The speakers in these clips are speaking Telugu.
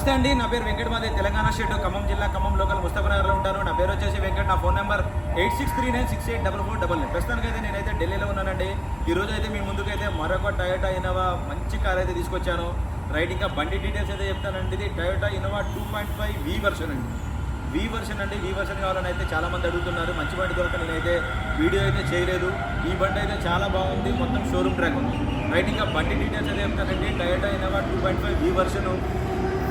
నమస్తే అండి, నా పేరు వెంకట్. మాది తెలంగాణ స్టేట్ ఖమ్మం జిల్లా ఖమ్మం లోకల్ ముస్తఫానగర్లో ఉంటాను. నా పేరు వచ్చేసి వెంకట్. నా ఫోన్ నెంబర్ 8639684499. ప్రస్తుతానికైతే నేనైతే ఢిల్లీలో ఉన్నానండి. ఈరోజు అయితే మీ ముందుకైతే మరొక టయోటా ఇన్నోవా మంచి కార్ అయితే తీసుకొచ్చాను. రైట్, ఇంకా బండి డీటెయిల్స్ అయితే చెప్తానండి. ఇది టయోటా ఇన్నోవా 2.5 V వర్షన్ అండి. V వర్షన్ కావాలని అయితే చాలామంది అడుగుతున్నారు. మంచి బండి దొరక నేనైతే వీడియో అయితే చేయలేదు. ఈ బండి అయితే చాలా బాగుంది, మొత్తం షోరూమ్ ట్రాక్ ఉంది. రైట్, ఇంకా బండి డీటెయిల్స్ అయితే చెప్తానండి. Toyota Innova 2.5 V version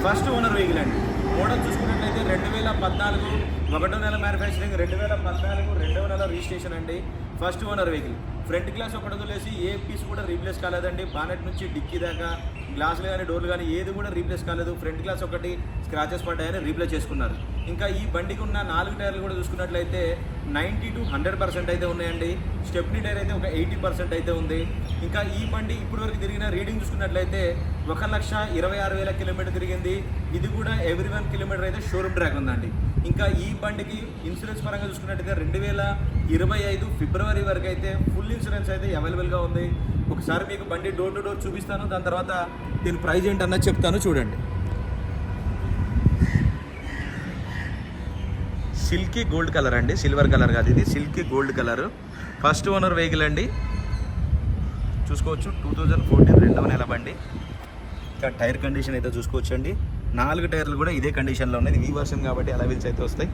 first owner vehicle అండి. మోడల్ చూసుకున్నట్లయితే 2014 1వ నెల మ్యానుఫ్యాక్చరింగ్, 2014 2వ నెల రిజిస్ట్రేషన్ అండి. First owner vehicle. Front glass ఒకటి వదిలేసి ఏ పీస్ కూడా రీప్లేస్ కాలేదండి. బానెట్ నుంచి డిక్కీ దాకా గ్లాసులు కానీ డోర్లు కానీ ఏది కూడా రీప్లేస్ కాలేదు. ఫ్రంట్ గ్లాస్ ఒకటి స్క్రాచెస్ పడ్డాయని రీప్లేస్ చేసుకున్నారు. ఇంకా ఈ బండికి ఉన్న 4 టైర్లు కూడా చూసుకున్నట్లయితే 90 to 100% అయితే ఉన్నాయండి. స్టెప్నీ టైర్ అయితే ఒక 80% అయితే ఉంది. ఇంకా ఈ బండి ఇప్పటివరకు తిరిగిన రీడింగ్ చూసుకున్నట్లయితే 1,26,000 కిలోమీటర్ తిరిగింది. ఇది కూడా ఎవ్రీ 1 కిలోమీటర్ అయితే షోరూమ్ ట్రాక్ ఉందండి. ఇంకా ఈ బండికి ఇన్సూరెన్స్ పరంగా చూసుకున్నట్టయితే 2025 ఫిబ్రవరి వరకు అయితే ఫుల్ ఇన్సూరెన్స్ అయితే అవైలబుల్గా ఉంది. ఒకసారి మీకు బండి డోర్ టు డోర్ చూపిస్తాను, దాని తర్వాత దీని ప్రైస్ ఏంటన్నది చెప్తాను. చూడండి, సిల్కీ గోల్డ్ కలర్ అండి, సిల్వర్ కలర్ కాదు, ఇది silky gold colour. First owner vehicle అండి. చూసుకోవచ్చు 2014 2వ నెల బండి. ఇంకా టైర్ కండిషన్ అయితే చూసుకోవచ్చు అండి. 4 టైర్లు కూడా ఇదే కండిషన్లో ఉన్నాయి. V వర్షన్ కాబట్టి అలా వీల్స్ అయితే వస్తాయి.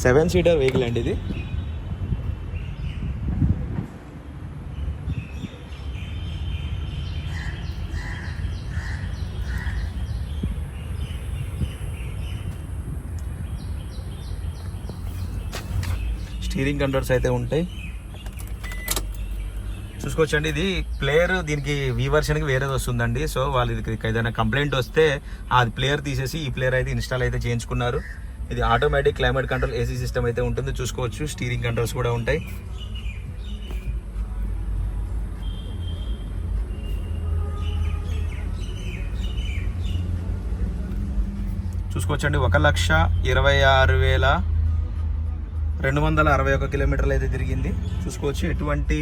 సెవెన్ సీటర్ వెహికల్ అండి ఇది. స్టీరింగ్ కంట్రోల్స్ అయితే ఉంటాయి, చూసుకోవచ్చండి. ఇది ప్లేయర్, దీనికి V వర్షన్కి వేరేది వస్తుందండి. సో వాళ్ళు ఏదైనా కంప్లైంట్ వస్తే అది ప్లేయర్ తీసేసి ఈ ప్లేయర్ అయితే ఇన్స్టాల్ అయితే చేయించుకున్నారు. ఇది automatic climate control AC system అయితే ఉంటుంది, చూసుకోవచ్చు. స్టీరింగ్ కంట్రోల్స్ కూడా ఉంటాయి. చూసుకోవచ్చండి. 1,26,261 కిలోమీటర్లు అయితే తిరిగింది. చూసుకోవచ్చు, ఎటువంటి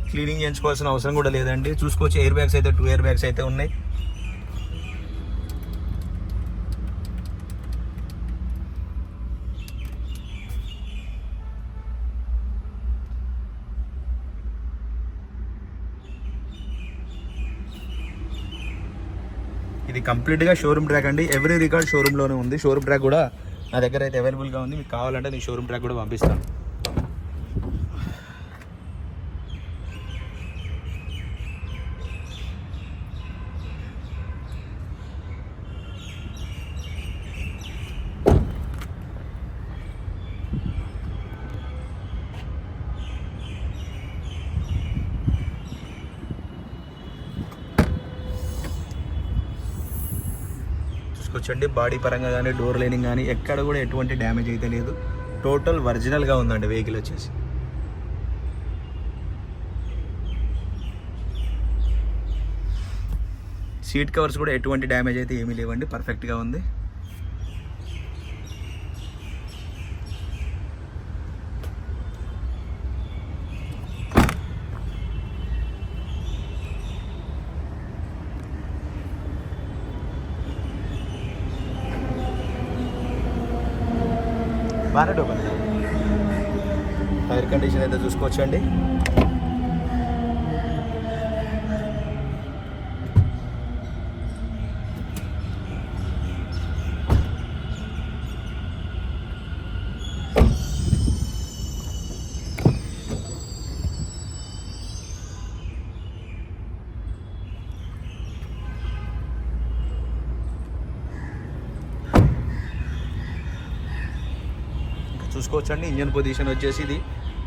క్లీనింగ్ చేయించుకోవాల్సిన అవసరం కూడా లేదండి. చూసుకోవచ్చు, ఎయిర్ బ్యాగ్స్ అయితే 2 ఎయిర్ బ్యాగ్స్ అయితే ఉన్నాయి. ఇది కంప్లీట్గా షోరూమ్ ట్రాక్ అండి. ఎవ్రీ రికార్డ్ షోరూంలోనే ఉంది. షోరూమ్ ట్రాక్ కూడా నా దగ్గర అయితే అవైలబుల్గా ఉంది. మీకు కావాలంటే నేను షోరూమ్ ట్రాక్ కూడా పంపిస్తాను. చూసుకోవచ్చండి, బాడీ పరంగా కానీ డోర్ లైనింగ్ కానీ ఎక్కడ కూడా ఎటువంటి డ్యామేజ్ అయితే లేదు. టోటల్ ఒరిజినల్గా ఉందండి వెహికల్ వచ్చేసి. సీట్ కవర్స్ కూడా ఎటువంటి డ్యామేజ్ అయితే ఏమీ లేవండి, పర్ఫెక్ట్గా ఉంది. బానెట్ ఓపెన్, టైర్ కండిషన్ అయితే చూసుకోవచ్చండి. చూసుకోవచ్చండి, ఇంజన్ పొజిషన్ వచ్చేసి ఇది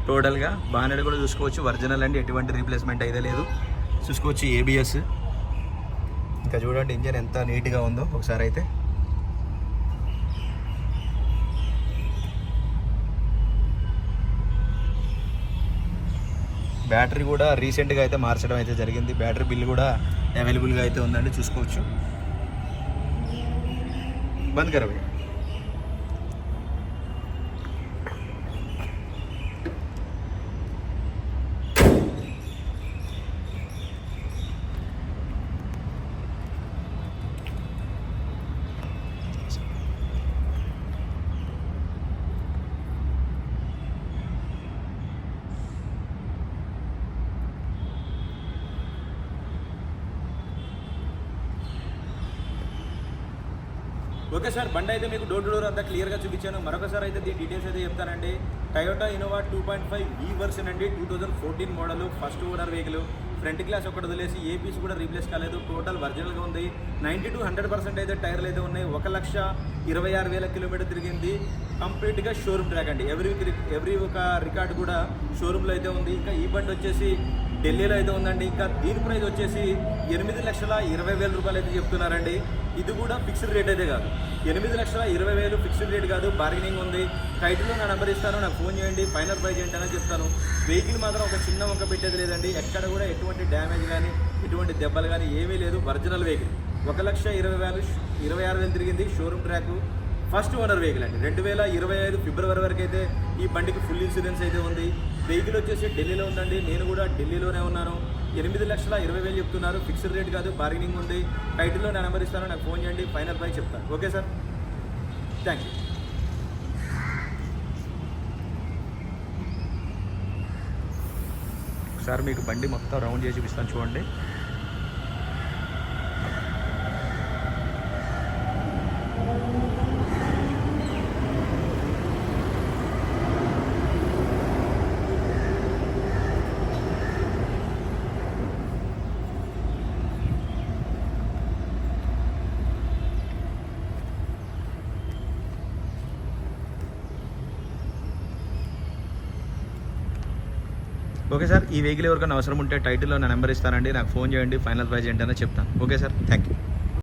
టోటల్గా. బానెట్ కూడా చూసుకోవచ్చు, ఒరిజినల్ అండి, ఎటువంటి రీప్లేస్మెంట్ అయితే లేదు. చూసుకోవచ్చు ABS. ఇంకా చూడండి ఇంజన్ ఎంత నీట్గా ఉందో ఒకసారి అయితే. బ్యాటరీ కూడా రీసెంట్గా అయితే మార్చడం అయితే జరిగింది. బ్యాటరీ బిల్ కూడా అవైలబుల్గా అయితే ఉందండి, చూసుకోవచ్చు. బంద్ కర భయ్యా. ఓకే సార్, బండి అయితే మీకు డోర్ టు డోర్ అంతా క్లియర్గా చూపించాను. మరొకసారి అయితే దీని డీటెయిల్స్ అయితే చెప్తానండి. టయోటా ఇన్నోవా 2.5 V వర్షన్ అండి, 2014 model, first owner vehicle. Front glass ఒకటి వదిలేసి ఏ పీస్ కూడా రీప్లేస్ కాలేదు, టోటల్ ఒరిజినల్గా ఉంది. 90 to 100% అయితే టైర్లు అయితే ఉన్నాయి. 1,26,000 కిలోమీటర్ తిరిగింది. కంప్లీట్గా షోరూమ్ ట్రాక్ అండి. ఎవ్రీ ఒక రికార్డు కూడా షోరూంలో అయితే ఉంది. ఇంకా ఈ బండి వచ్చేసి ఢిల్లీలో అయితే ఉందండి. ఇంకా దీని ప్రైస్ వచ్చేసి 8,20,000 రూపాయలు అయితే చెప్తున్నారండి. ఇది కూడా ఫిక్స్డ్ రేట్ అయితే కాదు, 8,20,000 ఫిక్స్డ్ రేట్ కాదు, బార్గెనింగ్ ఉంది. టైటిల్లో నా నెంబర్ ఇస్తాను, నాకు ఫోన్ చేయండి, ఫైనల్ ప్రైస్ ఏంటనే చెప్తాను. వెహికల్ మాత్రం ఒక చిన్న వంక పెట్టేది లేదండి. ఎక్కడ కూడా ఎటువంటి డ్యామేజ్ కానీ ఎటువంటి దెబ్బలు కానీ ఏమీ లేదు. ఒరిజినల్ వెహికల్ 1,20,000 తిరిగింది. Showroom track, first owner vehicle అండి. 2025 ఫిబ్రవరి వరకు అయితే ఈ బండికి ఫుల్ ఇన్సూరెన్స్ అయితే ఉంది. వెహికల్ వచ్చేసి ఢిల్లీలో ఉందండి, నేను కూడా ఢిల్లీలోనే ఉన్నాను. 8,20,000 చెప్తున్నారు, ఫిక్స్డ్ రేట్ కాదు, బార్గెనింగ్ ఉంది. టైటిల్లో నా నెంబర్ ఇస్తాను, నాకు ఫోన్ చేయండి, ఫైనల్ ప్రైస్ చెప్తాను. Okay sir, thank you. ఒకసారి మీకు బండి మొత్తం రౌండ్ చేసి చూపిస్తాను చూడండి. ఓకే సార్, ఈ వెహికల్ ఎవరికైనా అవసరం ఉంటే టైటిల్లో నా నెంబర్ ఇస్తానండి, నాకు ఫోన్ చేయండి, ఫైనల్ ప్రైస్ ఏంటనే చెప్తాను. Okay sir, thank you.